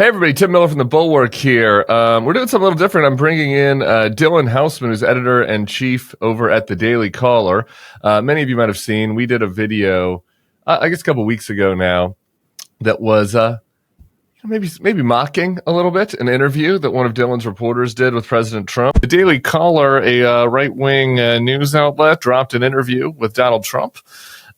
Hey everybody, Tim Miller from the Bulwark here. We're doing something a little different. I'm bringing in Dylan Housman, who's editor-in-chief over at the Daily Caller. Many of you might have seen, we did a video, I guess a couple weeks ago now, that was maybe mocking a little bit an interview that one of Dylan's reporters did with President Trump. The Daily Caller, a right-wing news outlet, dropped an interview with Donald Trump.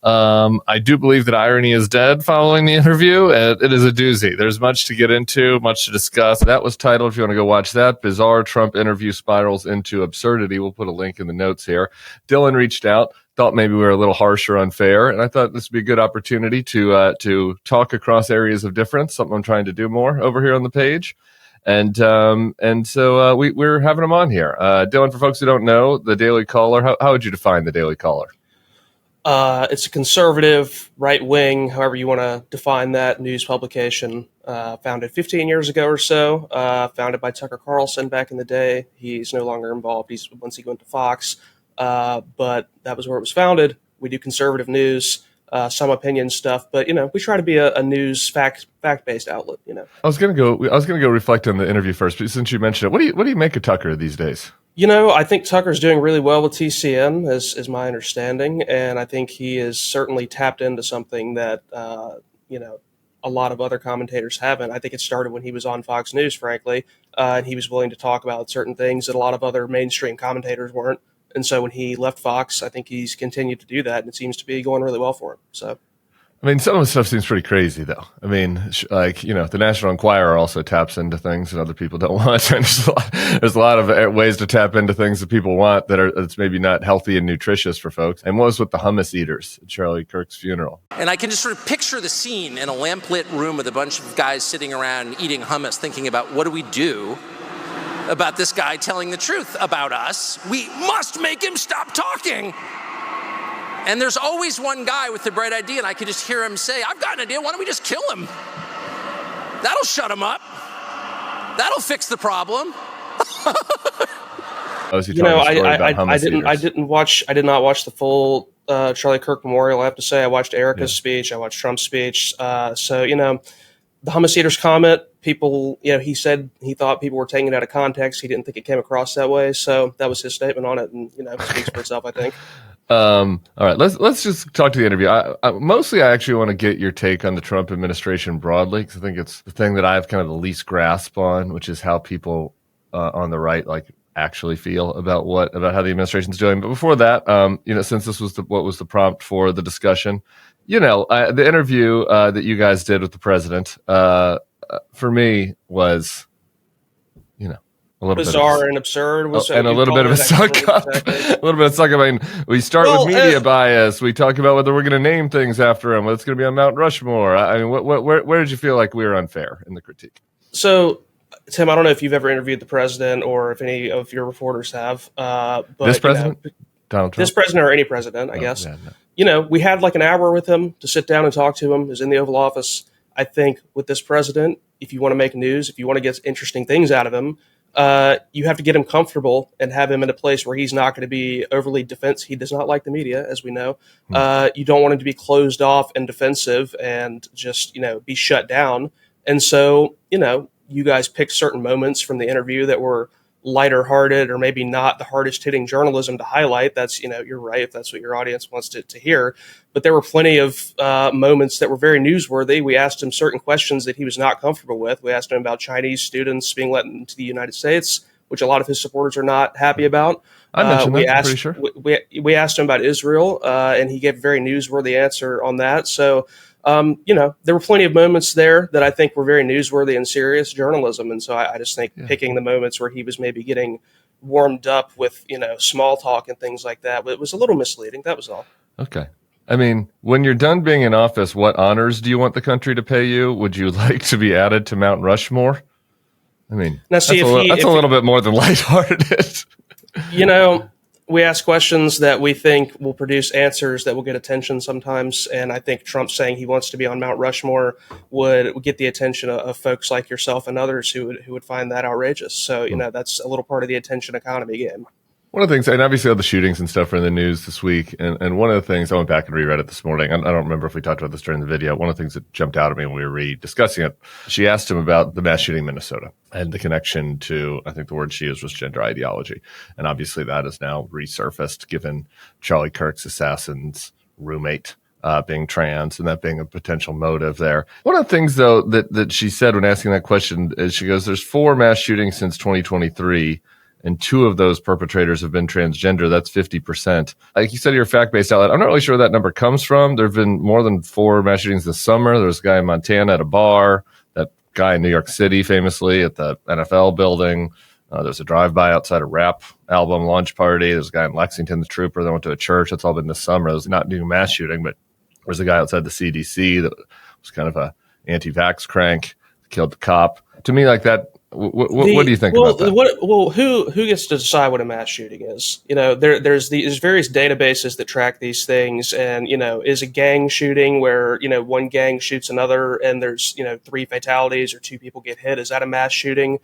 I do believe that irony is dead following the interview. It is a doozy. There's much to get into, much to discuss. That was titled, if you want to go watch that, Bizarre Trump Interview Spirals into Absurdity. We'll put a link in the notes here. Dylan reached out, thought maybe we were a little harsh or unfair, and I thought this would be a good opportunity to talk across areas of difference, something I'm trying to do more over here on the page. And so we're having him on here. Dylan, for folks who don't know, the Daily Caller, how would you define the Daily Caller? It's a conservative, right-wing, however you want to define that, news publication, founded 15 years ago or so, founded by Tucker Carlson back in the day. He's no longer involved. Once he went to Fox, but that was where it was founded. We do conservative news, some opinion stuff, but we try to be a news fact-based outlet. I was gonna go reflect on the interview first, but since you mentioned it, what do you make of Tucker these days? I think Tucker's doing really well with TCN, is my understanding, and I think he is certainly tapped into something that a lot of other commentators haven't. I think it started when he was on Fox News, frankly, and he was willing to talk about certain things that a lot of other mainstream commentators weren't. And so when he left Fox, I think he's continued to do that, and it seems to be going really well for him. So. I mean, some of the stuff seems pretty crazy, though. I mean, the National Enquirer also taps into things that other people don't want. And there's a lot of ways to tap into things that people want that's maybe not healthy and nutritious for folks. And what was with the hummus eaters at Charlie Kirk's funeral? And I can just sort of picture the scene in a lamplit room with a bunch of guys sitting around eating hummus, thinking about what do we do about this guy telling the truth about us? We must make him stop talking. And there's always one guy with the bright idea, and I could just hear him say, I've got an idea, why don't we just kill him? That'll shut him up. That'll fix the problem. I did not watch the full Charlie Kirk memorial. I have to say, I watched Erica's speech, I watched Trump's speech. The hummus eaters comment, people, he said he thought people were taking it out of context. He didn't think it came across that way. So that was his statement on it, and it speaks for itself, I think. All right, let's just talk to the interview. I actually want to get your take on the Trump administration broadly, because I think it's the thing that I have kind of the least grasp on, which is how people on the right actually feel about how the administration's doing. But before that, since this was what was the prompt for the discussion, the interview that you guys did with the president, for me was, a little bizarre and absurd, and a little bit of a suck up. A little bit of suck up. I mean, we start with media bias. We talk about whether we're going to name things after him, whether it's going to be on Mount Rushmore. I mean, where did you feel like we were unfair in the critique? So, Tim, I don't know if you've ever interviewed the president or if any of your reporters have. But this president, Donald Trump, this president or any president, I guess. Yeah, no. We had like an hour with him to sit down and talk to him. He was in the Oval Office. I think with this president, if you want to make news, if you want to get interesting things out of him, you have to get him comfortable and have him in a place where he's not going to be overly defensive. He does not like the media, as we know. You don't want him to be closed off and defensive and just, be shut down. And so, you guys picked certain moments from the interview that were lighter hearted or maybe not the hardest hitting journalism to highlight. That's, you're right, if that's what your audience wants to hear. But there were plenty of moments that were very newsworthy. We asked him certain questions that he was not comfortable with. We asked him about Chinese students being let into the United States, which a lot of his supporters are not happy about. I mentioned that, I'm pretty sure. We asked him about Israel, and he gave a very newsworthy answer on that. So, there were plenty of moments there that I think were very newsworthy and serious journalism. And so I just think picking the moments where he was maybe getting warmed up with, small talk and things like that, it was a little misleading. That was all. Okay. I mean, when you're done being in office, what honors do you want the country to pay you? Would you like to be added to Mount Rushmore? I mean, that's a little bit more than lighthearted. We ask questions that we think will produce answers that will get attention sometimes. And I think Trump saying he wants to be on Mount Rushmore would get the attention of folks like yourself and others who would find that outrageous. So, that's a little part of the attention economy game. One of the things, and obviously all the shootings and stuff are in the news this week, and one of the things, I went back and reread it this morning. I don't remember if we talked about this during the video. One of the things that jumped out at me when we were discussing it, she asked him about the mass shooting in Minnesota and the connection to, I think the word she used was gender ideology. And obviously that is now resurfaced given Charlie Kirk's assassin's roommate being trans and that being a potential motive there. One of the things, though, that she said when asking that question is she goes, there's 4 mass shootings since 2023. And 2 of those perpetrators have been transgender. That's 50%. Like you said, you're a fact-based outlet. I'm not really sure where that number comes from. There have been more than 4 mass shootings this summer. There was a guy in Montana at a bar, that guy in New York City famously at the NFL building. There's a drive-by outside a rap album launch party. There's a guy in Lexington, the trooper, that went to a church. That's all been this summer. It was not new mass shooting, but there was a guy outside the CDC that was kind of a anti-vax crank, killed the cop. To me, like that, what do you think about that? Who gets to decide what a mass shooting is? There's various databases that track these things, and is a gang shooting where one gang shoots another, and there's 3 fatalities or 2 people get hit. Is that a mass shooting?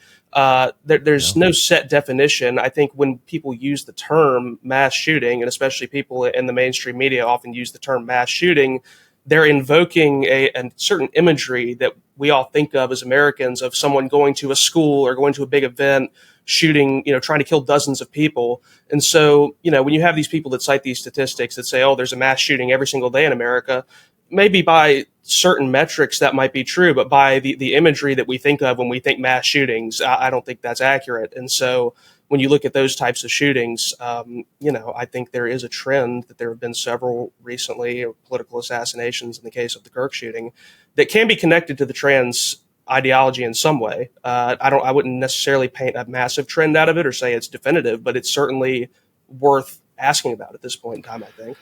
There's no set definition. I think when people use the term mass shooting, and especially people in the mainstream media often use the term mass shooting, they're invoking a certain imagery that we all think of as Americans, of someone going to a school or going to a big event, shooting, trying to kill dozens of people. And so, when you have these people that cite these statistics that say, oh, there's a mass shooting every single day in America, maybe by certain metrics that might be true, but by the imagery that we think of when we think mass shootings, I don't think that's accurate. And so when you look at those types of shootings, I think there is a trend that there have been several recently, or political assassinations in the case of the Kirk shooting, that can be connected to the trans ideology in some way. I wouldn't necessarily paint a massive trend out of it or say it's definitive, but it's certainly worth asking about at this point in time, I think.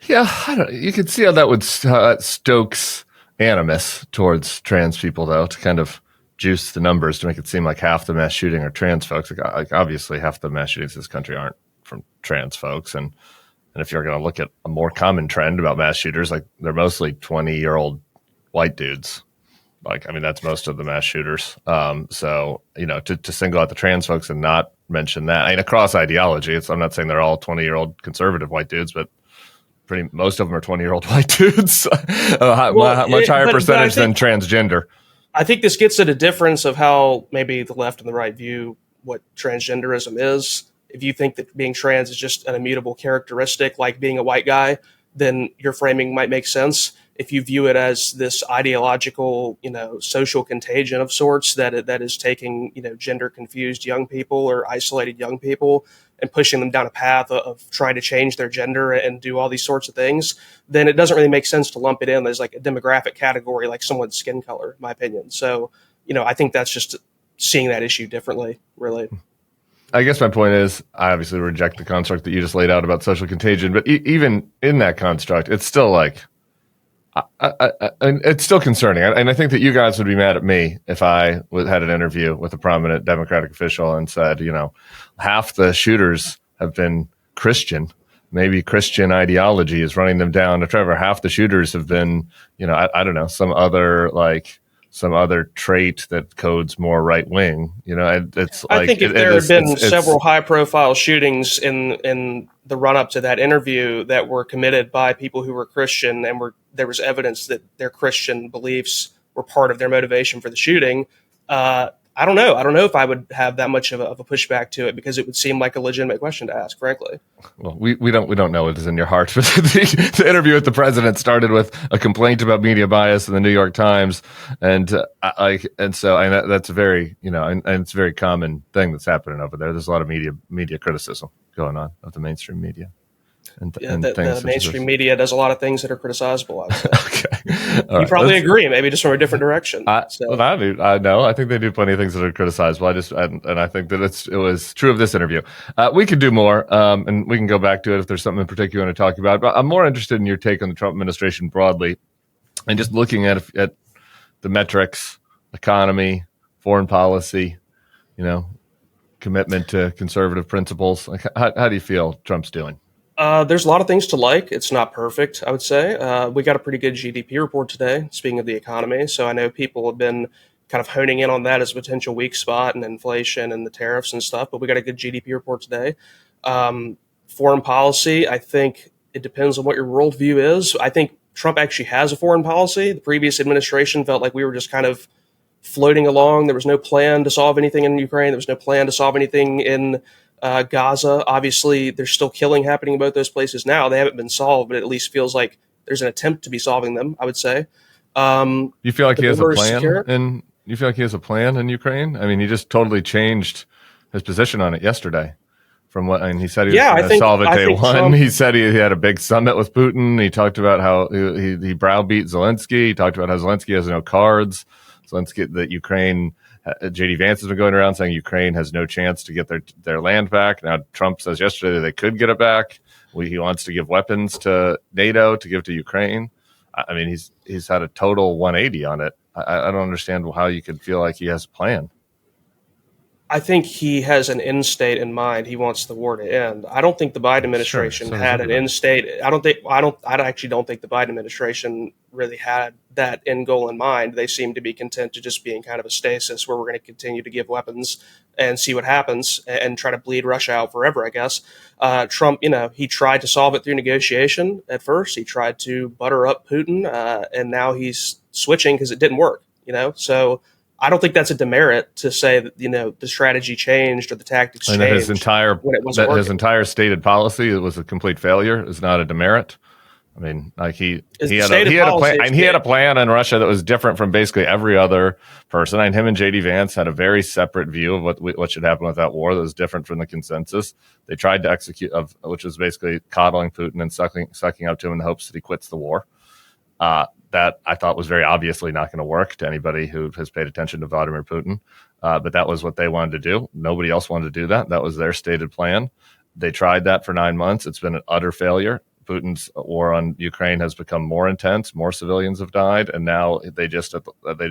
Yeah, you can see how that would stokes animus towards trans people, though, to kind of juice the numbers to make it seem like half the mass shooting are trans folks. Like obviously half the mass shootings in this country aren't from trans folks. And if you're going to look at a more common trend about mass shooters, like they're mostly 20-year-old white dudes. That's most of the mass shooters. So, to single out the trans folks and not mention that, across ideology, I'm not saying they're all 20-year-old conservative white dudes, but most of them are 20-year-old white dudes. Much higher percentage than transgender. I think this gets at a difference of how maybe the left and the right view what transgenderism is. If you think that being trans is just an immutable characteristic, like being a white guy, then your framing might make sense. If you view it as this ideological, social contagion of sorts that is taking, gender confused young people or isolated young people and pushing them down a path of trying to change their gender and do all these sorts of things, then it doesn't really make sense to lump it in as like a demographic category, like someone's skin color, in my opinion. So, I think that's just seeing that issue differently, really. I guess my point is, I obviously reject the construct that you just laid out about social contagion, but even in that construct, it's still like, it's still concerning. And I think that you guys would be mad at me if I had an interview with a prominent Democratic official and said, half the shooters have been Christian. Maybe Christian ideology is running them down. Or Trevor, half the shooters have been, I don't know, some other trait that codes more right wing. It's like, I think if there have been several high profile shootings in the run up to that interview that were committed by people who were Christian and there was evidence that their Christian beliefs were part of their motivation for the shooting. I don't know. I don't know if I would have that much of a pushback to it, because it would seem like a legitimate question to ask, frankly. Well, we don't know what is in your heart. But the interview with the president started with a complaint about media bias in the New York Times, and that's a very and it's a very common thing that's happening over there. There's a lot of media criticism going on of the mainstream media. The mainstream media does a lot of things that are criticizable, I would say. Okay. You probably agree, maybe just from a different direction. I know. I think they do plenty of things that are criticizable. And I think that it was true of this interview. We could do more, and we can go back to it if there's something in particular you want to talk about. But I'm more interested in your take on the Trump administration broadly, and just looking at the metrics, economy, foreign policy, commitment to conservative principles. Like, how do you feel Trump's doing? There's a lot of things to like. It's not perfect, I would say. We got a pretty good GDP report today, speaking of the economy. So I know people have been kind of honing in on that as a potential weak spot, and inflation and the tariffs and stuff, but we got a good GDP report today. Foreign policy, I think it depends on what your worldview is. I think Trump actually has a foreign policy. The previous administration felt like we were just kind of floating along. There was no plan to solve anything in Ukraine. There was no plan to solve anything in Gaza. Obviously, there's still killing happening in both those places now. They haven't been solved, but it at least feels like there's an attempt to be solving them, I would say. You feel like he has a plan you feel like he has a plan in Ukraine? I mean, he just totally changed his position on it yesterday. From what, and he said he was going to solve it day one. Trump, he said he had a big summit with Putin. He talked about how he browbeat Zelensky. He talked about how Zelensky has no cards. Zelensky, that Ukraine, J.D. Vance has been going around saying Ukraine has no chance to get their land back. Now Trump says yesterday that they could get it back. He wants to give weapons to NATO to give to Ukraine. I mean, he's had a total 180 on it. I don't understand how you could feel like he has a plan. I think he has an end state in mind. He wants the war to end. I don't think the Biden administration had an end state. I actually don't think the Biden administration really had that end goal in mind. They seem to be content to just be in kind of a stasis where we're going to continue to give weapons and see what happens and try to bleed Russia out forever, I guess. Trump, he tried to solve it through negotiation at first. He tried to butter up Putin, and now he's switching because it didn't work, So I don't think that's a demerit to say that, the strategy changed or the tactics changed. And his entire stated policy, it was a complete failure, is not a demerit. I mean, like he had a plan in Russia that was different from basically every other person. And him and J.D. Vance had a very separate view of what should happen with that war that was different from the consensus. They tried to execute, which was basically coddling Putin and sucking up to him in the hopes that he quits the war. That I thought was very obviously not going to work to anybody who has paid attention to Vladimir Putin. But that was what they wanted to do. Nobody else wanted to do that. That was their stated plan. They tried that for 9 months. It's been an utter failure. Putin's war on Ukraine has become more intense. More civilians have died. And now they just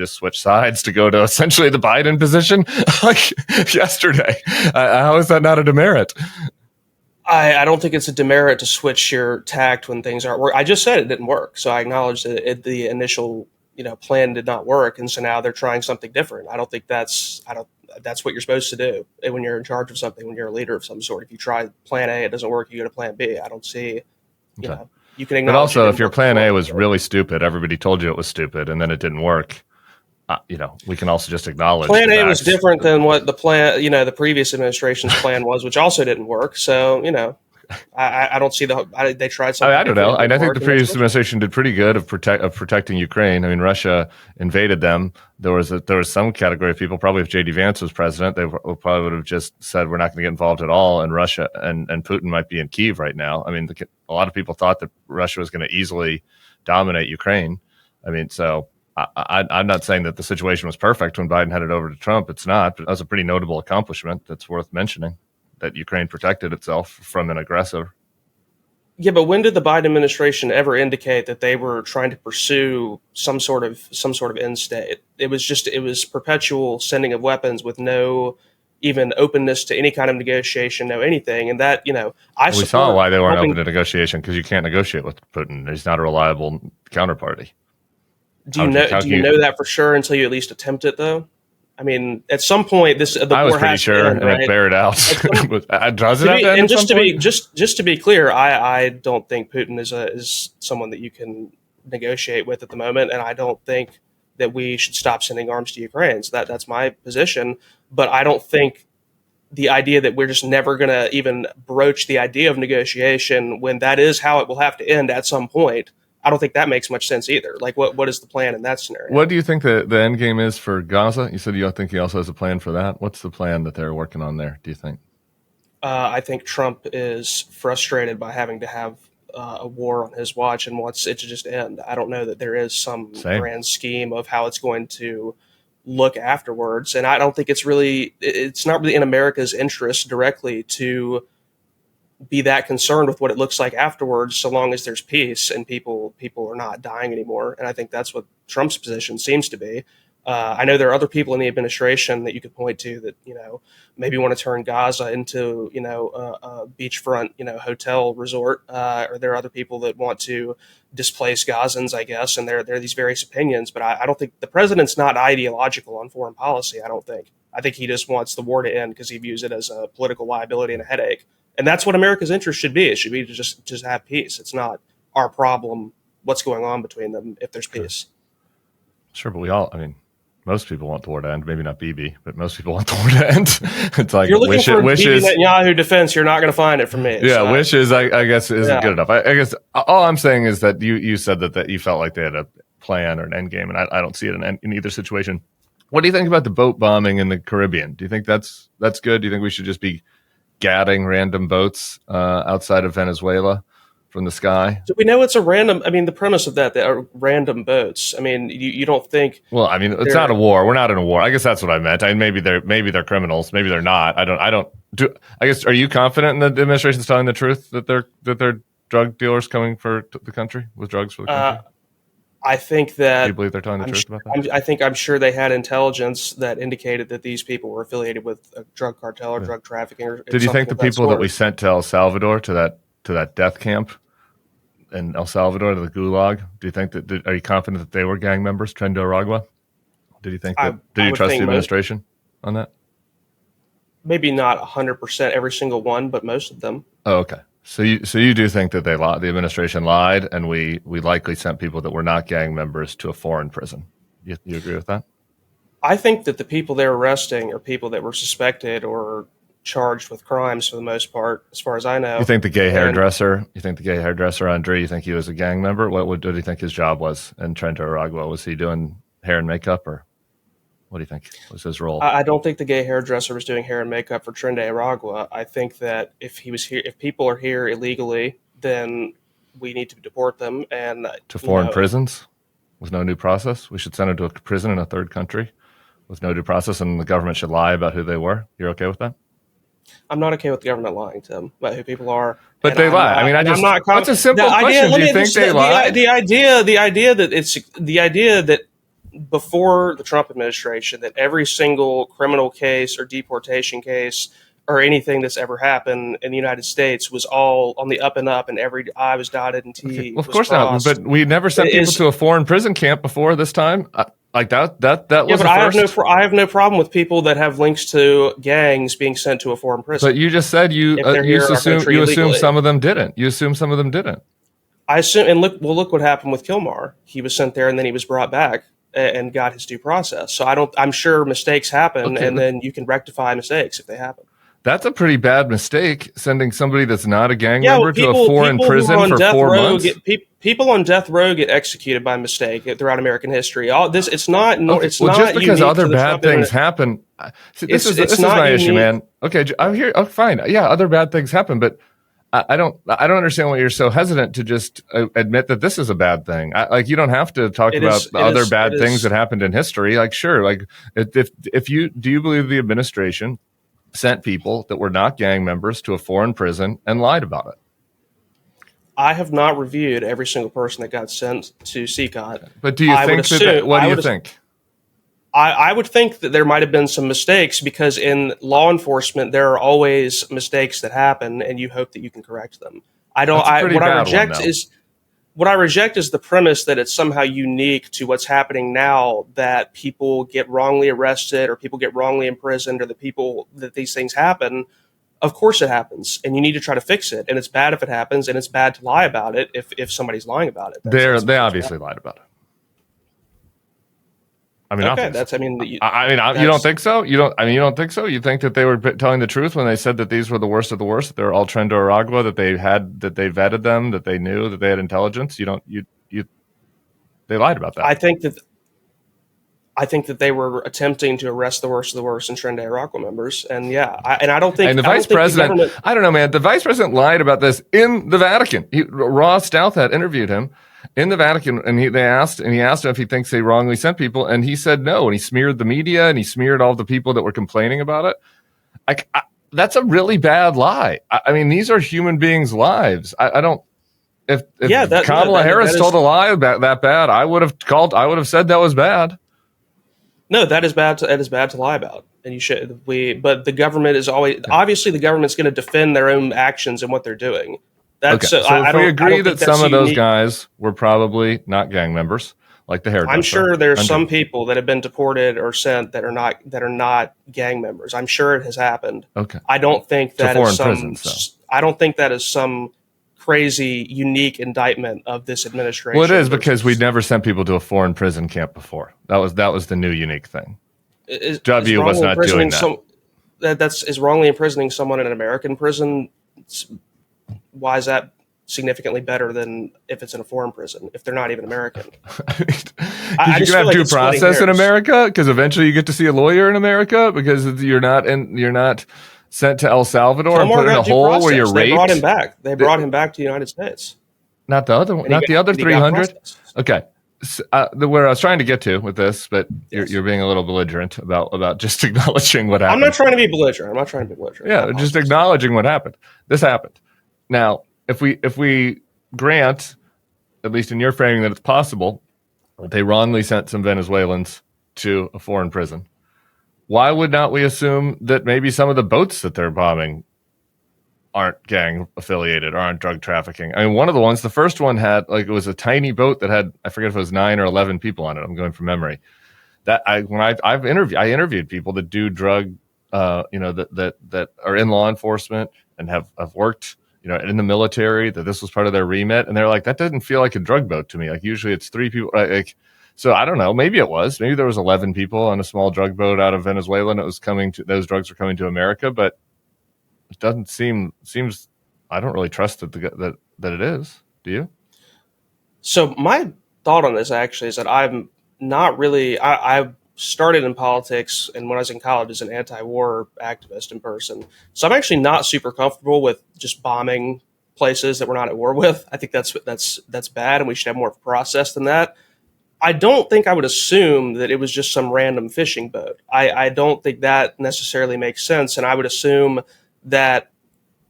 switched sides to go to essentially the Biden position like yesterday. How is that not a demerit? I don't think it's a demerit to switch your tact when things aren't working. I just said it didn't work. So I acknowledge that the initial, plan did not work. And so now they're trying something different. I don't think that's what you're supposed to do when you're in charge of something, when you're a leader of some sort. If you try plan A, it doesn't work, you go to plan B. I don't see, you can acknowledge. But also, if your plan A was really stupid, everybody told you it was stupid, and then it didn't work. We can also just acknowledge Plan A was different than what the plan, the previous administration's plan was, which also didn't work. So, I don't see they tried something. I don't know. I think the previous administration did pretty good of protecting Ukraine. I mean, Russia invaded them. There was some category of people, probably if J.D. Vance was president, they probably would have just said, we're not going to get involved at all. And Russia and Putin might be in Kyiv right now. I mean, a lot of people thought that Russia was going to easily dominate Ukraine. I mean, so I'm not saying that the situation was perfect when Biden headed over to Trump. It's not, but that's a pretty notable accomplishment that's worth mentioning, that Ukraine protected itself from an aggressor. Yeah, but when did the Biden administration ever indicate that they were trying to pursue some sort of end state? It was perpetual sending of weapons with no even openness to any kind of negotiation, no anything. And that, we saw why they weren't open to negotiation, because you can't negotiate with Putin. He's not a reliable counterparty. Do you know that for sure until you at least attempt it, though? I mean, at some point, I was pretty sure, and it bared out. Does it have to end? And just to be clear, I don't think Putin is someone that you can negotiate with at the moment, and I don't think that we should stop sending arms to Ukraine. So that's my position. But I don't think the idea that we're just never going to even broach the idea of negotiation when that is how it will have to end at some point, I don't think that makes much sense either. Like, what is the plan in that scenario? What do you think the end game is for Gaza? You said you don't think he also has a plan for that. What's the plan that they're working on there, do you think? I think Trump is frustrated by having to have a war on his watch and wants it to just end. I don't know that there is some grand scheme of how it's going to look afterwards. And I don't think it's not really in America's interest directly to be that concerned with what it looks like afterwards, so long as there's peace and people are not dying anymore. And I think that's what Trump's position seems to be. I know there are other people in the administration that you could point to that, maybe want to turn Gaza into, a beachfront, hotel resort. Or there are other people that want to displace Gazans, I guess. And there are these various opinions, but I don't think the president's not ideological on foreign policy. I don't think. I think he just wants the war to end because he views it as a political liability and a headache. And that's what America's interest should be. It should be to just have peace. It's not our problem what's going on between them if there's peace. Sure, but most people want the war to end. Maybe not Bibi, but most people want the war to end. It's like, if you're looking for Bibi Netanyahu defense, you're not going to find it from me. Yeah, so, wishes, I guess, isn't good enough. I guess all I'm saying is that you said that you felt like they had a plan or an end game, and I don't see it in either situation. What do you think about the boat bombing in the Caribbean? Do you think that's good? Do you think we should just be gadding random boats outside of Venezuela from the sky? Do we know it's a random? I mean, the premise of that are random boats. I mean, you don't think? Well, I mean, it's not a war. We're not in a war. I guess that's what I meant. Maybe they're criminals. Maybe they're not. I guess, are you confident in the administration's telling the truth that they're drug dealers coming for the country with drugs for the country? I think that. Do you believe they're telling the truth about that? I'm sure they had intelligence that indicated that these people were affiliated with a drug cartel or drug trafficking. Or did you think the people that we sent to El Salvador to that death camp in El Salvador, to the Gulag, do you think are you confident that they were gang members, Tren de Aragua? Did you think that? Did you trust the administration on that? Maybe not 100% every single one, but most of them. Oh, okay. So you do think that the administration lied, and we likely sent people that were not gang members to a foreign prison. You agree with that? I think that the people they're arresting are people that were suspected or charged with crimes for the most part, as far as I know. You think the gay hairdresser? Andre? You think he was a gang member? What do you think his job was in Tren de Aragua? Was he doing hair and makeup, or what do you think was his role? I don't think the gay hairdresser was doing hair and makeup for Tren de Aragua. I think that if people are here illegally, then we need to deport them and to foreign prisons with no due process. We should send them to a prison in a third country with no due process, and the government should lie about who they were. You're okay with that? I'm not okay with the government lying to them about who people are. But they lie. That's a simple question. Do you think they lie? The idea that before the Trump administration, that every single criminal case or deportation case or anything that's ever happened in the United States was all on the up and up, and every I was dotted and T. Okay. Well, of course not. But we never sent people to a foreign prison camp before this time. Like that was. But I have no problem with people that have links to gangs being sent to a foreign prison. But you just said you assume some of them didn't. You assume some of them didn't. I assume, and look what happened with Kilmar. He was sent there, and then he was brought back and got his due process. So I'm sure mistakes happen, and then you can rectify mistakes if they happen. That's a pretty bad mistake, sending somebody that's not a gang member to a foreign prison for 4 months. People on death row get executed by mistake throughout American history. Just because other bad things happen. This is my issue, man. Okay, I'm here. Oh, fine. Yeah, other bad things happen, but I don't understand why you're so hesitant to just admit that this is a bad thing. You don't have to talk about other bad things that happened in history. Like, sure, like if you believe the administration sent people that were not gang members to a foreign prison and lied about it? I have not reviewed every single person that got sent to CCOT. But do you think what do you think? I would think that there might have been some mistakes, because in law enforcement, there are always mistakes that happen, and you hope that you can correct them. What I reject is the premise that it's somehow unique to what's happening now, that people get wrongly arrested or people get wrongly imprisoned, or that these things happen. Of course it happens, and you need to try to fix it. And it's bad if it happens, and it's bad to lie about it if somebody's lying about it. They obviously lied about it. I mean, okay, you don't think so? You don't think so? You think that they were telling the truth when they said that these were the worst of the worst? They're all Tren de Aragua, that they vetted them, that they knew, that they had intelligence. They lied about that. I think that they were attempting to arrest the worst of the worst in Tren de Aragua members, and I don't think. And the vice president, I don't know, man. The vice president lied about this in the Vatican. Ross Douthat interviewed him in the Vatican, and he asked him if he thinks they wrongly sent people, and he said no, and he smeared the media, and he smeared all the people that were complaining about it. That's a really bad lie. I mean, these are human beings' lives. I don't. If Kamala Harris told a lie about that bad, I would have said that was bad. No, that is bad. That is bad to lie about, and you should. But the government is obviously the government's going to defend their own actions and what they're doing. So if we agree that some of those guys were probably not gang members, like the hairdresser. I'm sure there's some people that have been deported or sent that are not gang members. I'm sure it has happened. Okay. I don't think that is some. Prisons, so. I don't think that is some crazy, unique indictment of this administration. Well, it is because we'd never sent people to a foreign prison camp before. That was the new unique thing. W was not doing that. Is wrongly imprisoning someone in an American prison. Why is that significantly better than if it's in a foreign prison, if they're not even American? I just you can have due process in America because eventually you get to see a lawyer in America because you're not sent to El Salvador and put in a hole where you're raped. They brought him back. They brought him back to the United States. Not the other 300. Okay. Where I was trying to get to with this, but you're being a little belligerent about just acknowledging what happened. I'm not trying to be belligerent. Yeah, just acknowledging what happened. This happened. Now, if we grant, at least in your framing, that it's possible that they wrongly sent some Venezuelans to a foreign prison, why would not we assume that maybe some of the boats that they're bombing aren't gang affiliated or aren't drug trafficking? I mean, one of the ones, the first one had it was a tiny boat that had, I forget if it was 9 or 11 people on it. I'm going from memory. That I interviewed people that do drug, that are in law enforcement and have worked, in the military, that this was part of their remit. And they're like, that doesn't feel like a drug boat to me. Like usually it's 3 people. So I don't know. Maybe it was. Maybe there was 11 people on a small drug boat out of Venezuela, and those drugs were coming to America. But it doesn't seems. I don't really trust that it is. Do you? So my thought on this actually is that I'm not really. I started in politics, and when I was in college, as an anti-war activist in person. So I'm actually not super comfortable with just bombing places that we're not at war with. I think that's bad, and we should have more of a process than that. I don't think I would assume that it was just some random fishing boat. I don't think that necessarily makes sense. And I would assume that,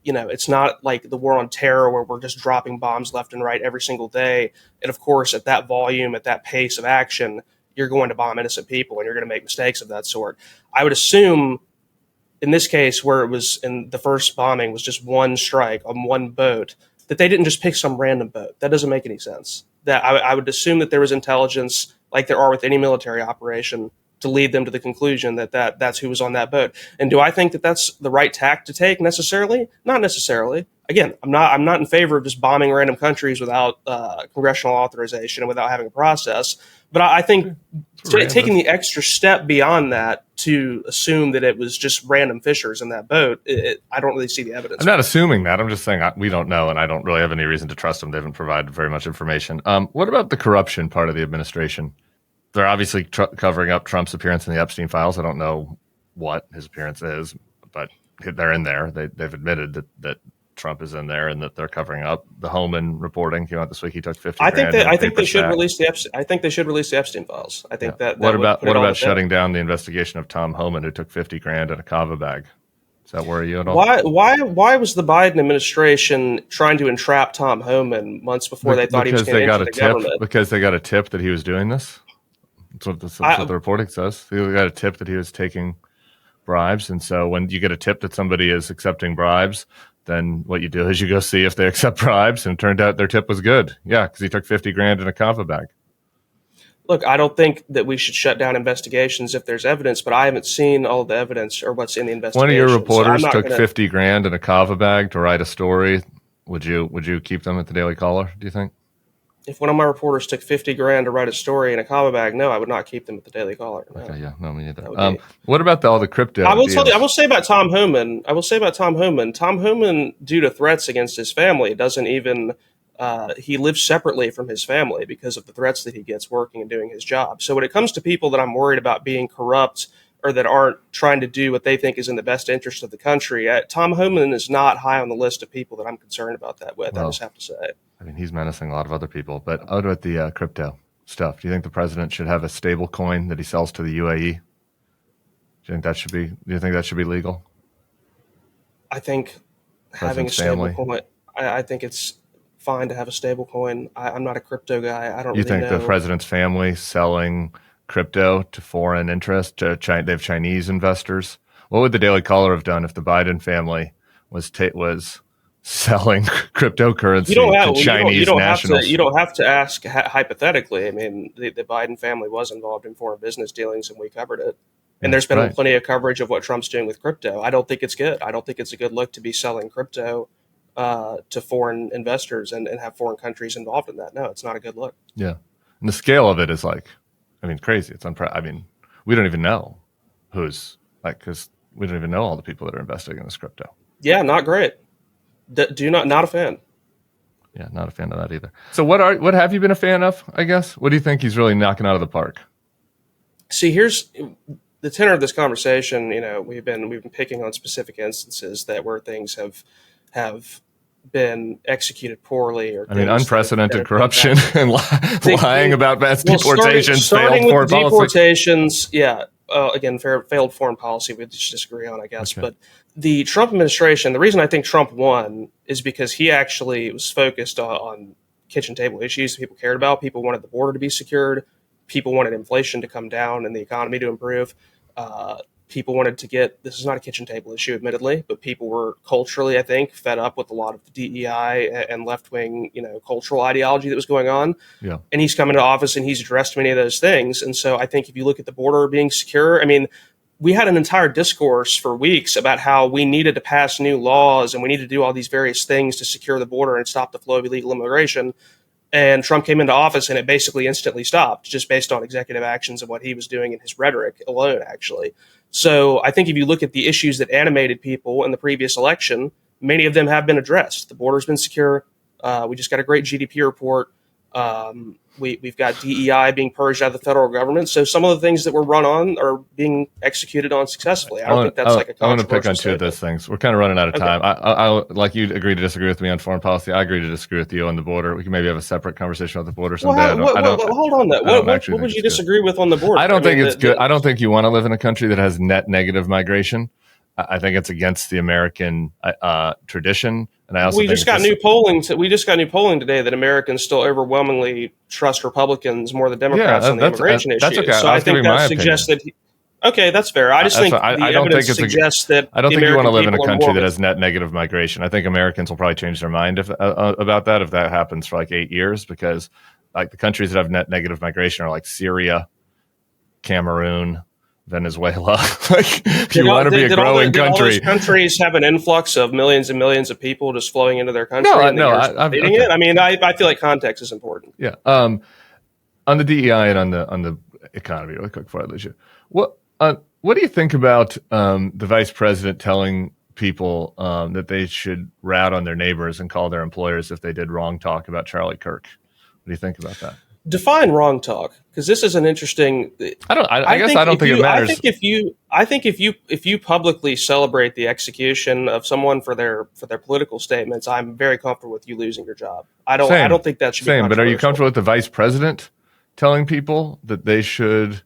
it's not like the war on terror where we're just dropping bombs left and right every single day. And of course, at that volume, at that pace of action, you're going to bomb innocent people and you're going to make mistakes of that sort. I would assume in this case, where it was in the first bombing was just one strike on one boat, that they didn't just pick some random boat. That doesn't make any sense. That I would assume that there was intelligence, like there are with any military operation, to lead them to the conclusion that's who was on that boat. And do I think that that's the right tack to take necessarily? Not necessarily. Again, I'm not in favor of just bombing random countries without congressional authorization and without having a process. But I think taking the extra step beyond that to assume that it was just random fishers in that boat, I don't really see the evidence. I'm not assuming that. I'm just saying we don't know, and I don't really have any reason to trust them. They haven't provided very much information. What about the corruption part of the administration? They're obviously covering up Trump's appearance in the Epstein files. I don't know what his appearance is, but they're in there. They've admitted that Trump is in there and that they're covering up. The Homan reporting came out this week. He took 50. I think they should release the Epstein files. I think that. What about shutting down the investigation of Tom Homan, who took $50,000 in a kava bag? Does that worry you at all? Why was the Biden administration trying to entrap Tom Homan months before they thought he was going to enter the government? Because they got a tip that he was doing this. That's what the reporting says. They got a tip that he was taking bribes, and so when you get a tip that somebody is accepting bribes, then what you do is you go see if they accept bribes, and it turned out their tip was good. Yeah, because he took $50,000 in a kava bag. Look, I don't think that we should shut down investigations if there's evidence, but I haven't seen all of the evidence or what's in the investigation. One of your reporters took $50,000 in a kava bag to write a story. Would you keep them at the Daily Caller, do you think? If one of my reporters took $50,000 to write a story in a kava bag, no, I would not keep them at the Daily Caller. No. Okay, yeah, no, me neither. What about all the crypto? I will say about Tom Homan. Tom Homan, due to threats against his family, doesn't even. He lives separately from his family because of the threats that he gets working and doing his job. So when it comes to people that I'm worried about being corrupt or that aren't trying to do what they think is in the best interest of the country, Tom Homan is not high on the list of people that I'm concerned about that with. Well, I just have to say. I mean, he's menacing a lot of other people. But out about the crypto stuff, do you think the president should have a stable coin that he sells to the UAE? Do you think that should be legal? I think having a stable coin. I think it's fine to have a stable coin. I'm not a crypto guy. I don't. You really think the president's family selling crypto to foreign interest? They have Chinese investors. What would the Daily Caller have done if the Biden family was selling cryptocurrency to Chinese nationals. You don't have to ask hypothetically. I mean, the Biden family was involved in foreign business dealings, and we covered it. And there's been plenty of coverage of what Trump's doing with crypto. I don't think it's good. I don't think it's a good look to be selling crypto to foreign investors and have foreign countries involved in that. No, it's not a good look. Yeah. And the scale of it is crazy. It's we don't even know who's because we don't even know all the people that are investing in this crypto. Yeah, not great. Not a fan. Yeah, not a fan of that either. So what have you been a fan of, I guess? What do you think he's really knocking out of the park? See, here's the tenor of this conversation. We've been picking on specific instances where things have been executed poorly, or unprecedented corruption and lying about mass deportations, failed foreign policy. Deportations, yeah. Again, failed foreign policy we just disagree on, I guess. Okay. But the Trump administration, the reason I think Trump won is because he actually was focused on kitchen table issues that people cared about. People wanted the border to be secured. People wanted inflation to come down and the economy to improve. People wanted to this is not a kitchen table issue, admittedly, but people were culturally, I think, fed up with a lot of the DEI and left-wing, cultural ideology that was going on. Yeah. And he's come into office and he's addressed many of those things. And so I think if you look at the border being secure, we had an entire discourse for weeks about how we needed to pass new laws and we need to do all these various things to secure the border and stop the flow of illegal immigration. And Trump came into office and it basically instantly stopped, just based on executive actions and what he was doing in his rhetoric alone, actually. So I think if you look at the issues that animated people in the previous election, many of them have been addressed. The border's been secure. We just got a great GDP report. We've got DEI being purged out of the federal government. So some of the things that were run on are being executed on successfully. I don't think that's like a controversial I want to pick on two of those things. We're kind of running out of time. I like you agree to disagree with me on foreign policy. I agree to disagree with you on the border. We can maybe have a separate conversation about the border someday. Hold on that. What would you disagree with on the border? I don't think it's good. I don't think you want to live in a country that has net negative migration. I think it's against the American tradition. And I also we just got new polling today that Americans still overwhelmingly trust Republicans more than Democrats on the immigration issue. That's okay. So I think that suggests that. Okay, that's fair. I just think the evidence suggests that. I don't think you want to live in a country that has net negative migration. I think Americans will probably change their mind about that if that happens for 8 years, because the countries that have net negative migration are like Syria, Cameroon, Venezuela. If you want to be a growing country, all those countries have an influx of millions and millions of people just flowing into their country. I feel like context is important. Yeah. On the DEI and on the economy, really quick before I lose you, what do you think about the vice president telling people that they should rat on their neighbors and call their employers if they did wrong talk about Charlie Kirk? What do you think about that? Define wrong talk, because this is an interesting. I guess I don't think it matters. I think if you publicly celebrate the execution of someone for their political statements, I'm very comfortable with you losing your job. I don't think that should be but are you comfortable with the vice president telling people that they should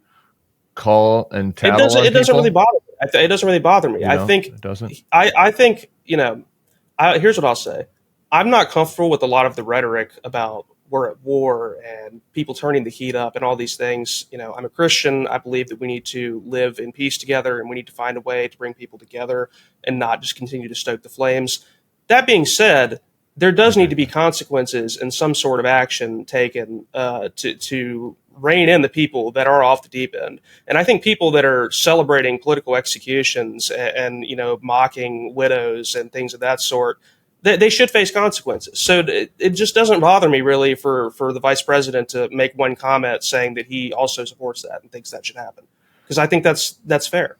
call and tattle on people? It doesn't really bother me. It doesn't really bother me. I think it doesn't. I think here's what I'll say. I'm not comfortable with a lot of the rhetoric about we're at war and people turning the heat up and all these things. I'm a Christian. I believe that we need to live in peace together and we need to find a way to bring people together and not just continue to stoke the flames. That being said, there does need to be consequences and some sort of action taken to rein in the people that are off the deep end. And I think people that are celebrating political executions and mocking widows and things of that sort, they should face consequences. So it just doesn't bother me really for the vice president to make one comment saying that he also supports that and thinks that should happen, because I think that's fair.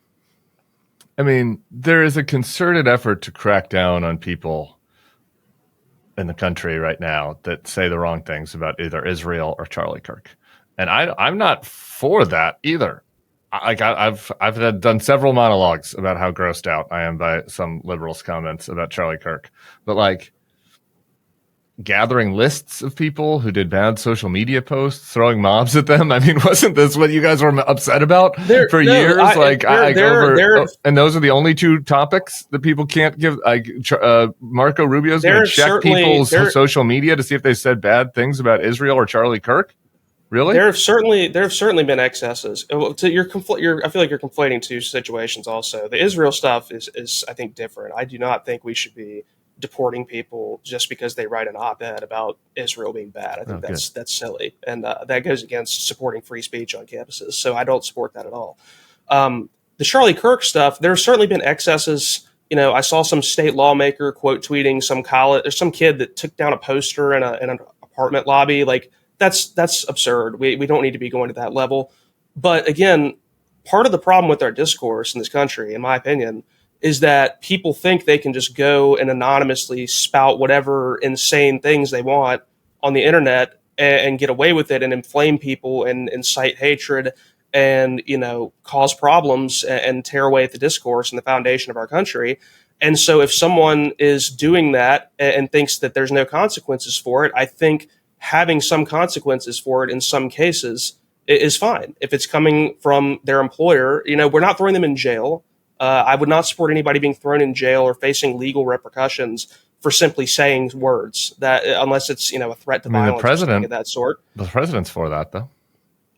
There is a concerted effort to crack down on people in the country right now that say the wrong things about either Israel or Charlie Kirk, and I'm not for that either. I've done several monologues about how grossed out I am by some liberals' comments about Charlie Kirk, but gathering lists of people who did bad social media posts, throwing mobs at them. Wasn't this what you guys were upset about for years? And those are the only two topics that people can't give. Marco Rubio's going to check people's social media to see if they said bad things about Israel or Charlie Kirk. Really? There have certainly been excesses. I feel like you're conflating two situations. Also, the Israel stuff is I think different. I do not think we should be deporting people just because they write an op-ed about Israel being bad. I think that's silly, and that goes against supporting free speech on campuses. So I don't support that at all. The Charlie Kirk stuff, there's certainly been excesses. I saw some state lawmaker quote tweeting some kid that took down a poster in an apartment lobby. Like that's absurd. We don't need to be going to that level. But again, part of the problem with our discourse in this country, in my opinion, is that people think they can just go and anonymously spout whatever insane things they want on the internet and get away with it and inflame people and incite hatred and, cause problems and tear away at the discourse and the foundation of our country. And so if someone is doing that and thinks that there's no consequences for it, I think having some consequences for it in some cases is fine. If it's coming from their employer, we're not throwing them in jail. I would not support anybody being thrown in jail or facing legal repercussions for simply saying words that, unless it's, a threat to violence the president, or something of that sort. The president's for that, though.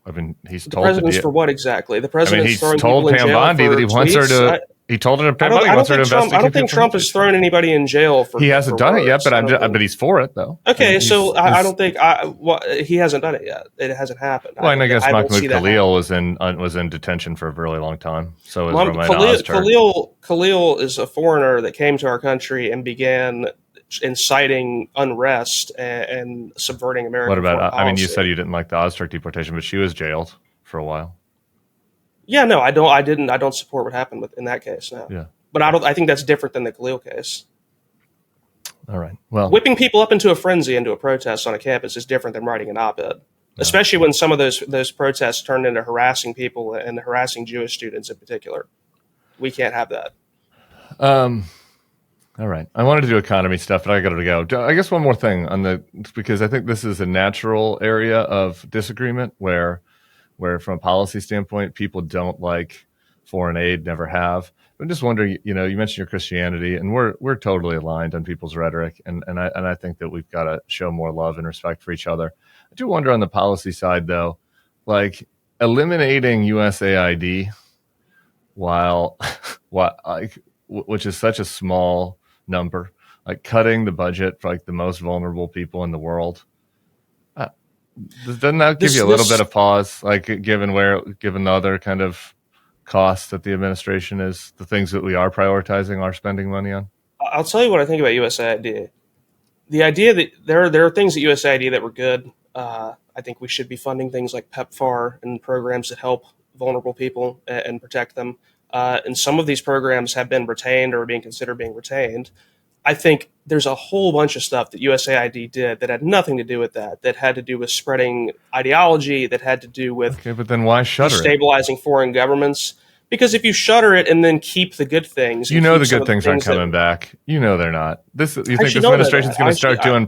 I mean, he's told the president's for what exactly? The president's he's throwing told people in jail Pam Bondi that he wants her to. He told her to Pam Bondi wants her to investigate. I don't think Trump has thrown anybody in jail for. He hasn't done it yet, but he's for it though. Okay, so I don't think he hasn't done it yet. It hasn't happened. Well, and I guess Mahmoud Khalil was in detention for a very long time. So is Romain Khalil is a foreigner that came to our country and began inciting unrest and subverting American. What about? I mean, you said you didn't like the Ozturk deportation, but she was jailed for a while. Yeah, no, I don't support what happened in that case. No. Yeah, but I think that's different than the Khalil case. All right. Well, whipping people up into a frenzy into a protest on a campus is different than writing an op-ed, especially when some of those protests turned into harassing people and harassing Jewish students in particular. We can't have that. All right. I wanted to do economy stuff, but I got to go. I guess one more thing because I think this is a natural area of disagreement where from a policy standpoint, people don't like foreign aid, never have. I'm just wondering, you mentioned your Christianity, and we're totally aligned on people's rhetoric, and I think that we've got to show more love and respect for each other. I do wonder on the policy side, though, like eliminating USAID, which is such a small number, like cutting the budget for like the most vulnerable people in the world. Doesn't that give you a little bit of pause, like given the other kind of costs that the administration is, the things that we are prioritizing our spending money on? I'll tell you what I think about USAID. The idea that there are things at USAID that were good. I think we should be funding things like PEPFAR and programs that help vulnerable people and protect them. And some of these programs have been retained or are being considered being retained. I think there's a whole bunch of stuff that USAID did that had nothing to do with that had to do with spreading ideology, that had to do with but then why shutter destabilizing foreign governments? Because if you shutter it and then keep the good things, the good things aren't coming back. They're not. You think this administration is going to start doing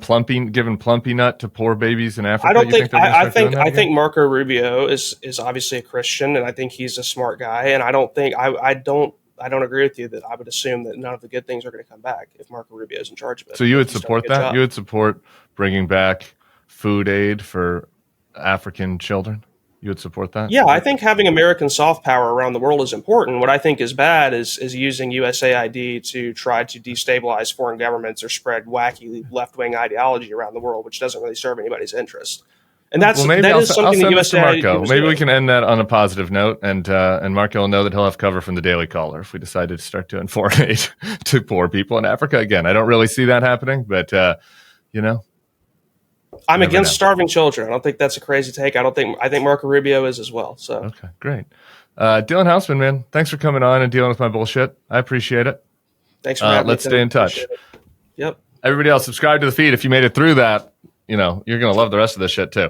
giving plumpy nut to poor babies in Africa? I think Marco Rubio is obviously a Christian, and I think he's a smart guy. And I don't agree with you that I would assume that none of the good things are going to come back if Marco Rubio is in charge of it. So you would support that? You would support bringing back food aid for African children? You would support that? Yeah, I think having American soft power around the world is important. What I think is bad is using USAID to try to destabilize foreign governments or spread wacky left-wing ideology around the world, which doesn't really serve anybody's interest. And that is something that USAID Marco. Maybe we can end that on a positive note, and Marco will know that he'll have cover from the Daily Caller if we decided to start doing foreign aid to poor people in Africa. Again, I don't really see that happening, but I'm against starving children. I don't think that's a crazy take. I think Marco Rubio is as well. So okay, great. Dylan Housman, man, thanks for coming on and dealing with my bullshit. I appreciate it. Thanks for having me. Let's stay in touch. Yep. Everybody else, subscribe to the feed if you made it through that. You're going to love the rest of this shit too.